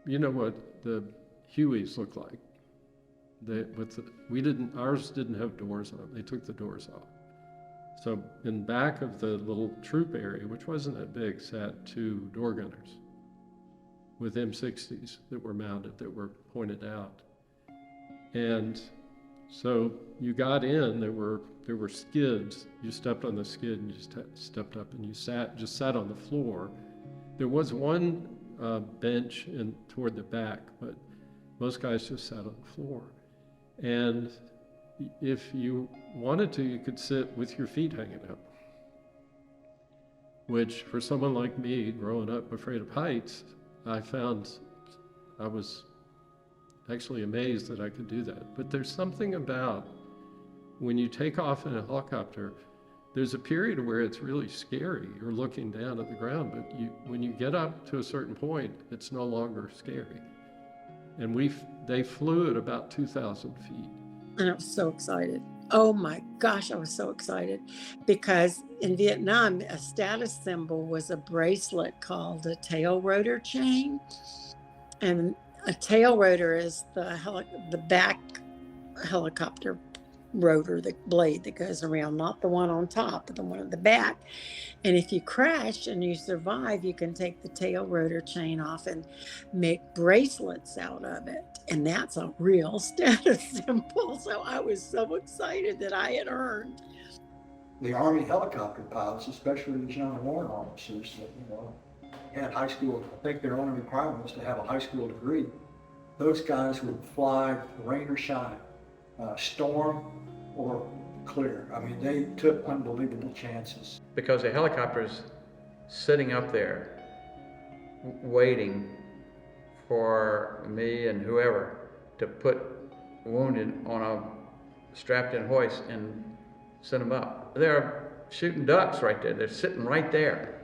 you know what the Hueys look like. Ours didn't have doors on them. They took the doors off. So in back of the little troop area, which wasn't that big, sat two door gunners with M60s that were mounted, that were pointed out. And so you got in, there were skids. You stepped on the skid and you stepped up, and you just sat on the floor. There was one bench toward the back, but most guys just sat on the floor. And if you wanted to, you could sit with your feet hanging out, which for someone like me, growing up afraid of heights, I was actually amazed that I could do that. But there's something about when you take off in a helicopter, there's a period where it's really scary. You're looking down at the ground, but when you get up to a certain point, it's no longer scary. And they flew at about 2,000 feet. And I was so excited. Oh my gosh, I was so excited, because in Vietnam, a status symbol was a bracelet called a tail rotor chain. And a tail rotor is the back helicopter rotor, the blade that goes around, not the one on top, but the one at the back. And if you crash and you survive, you can take the tail rotor chain off and make bracelets out of it. And that's a real status symbol. So I was so excited that I had earned. The Army helicopter pilots, especially the young warrant officers that, had high school, I think their only requirement was to have a high school degree. Those guys would fly rain or shine, storm or clear. I mean, they took unbelievable chances. Because the helicopter's sitting up there waiting for me and whoever to put wounded on a strapped-in hoist and send them up. They're shooting ducks right there. They're sitting right there.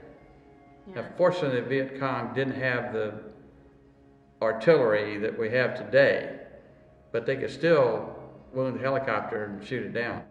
Yeah. Now, fortunately, the Viet Cong didn't have the artillery that we have today, but they could still wound the helicopter and shoot it down.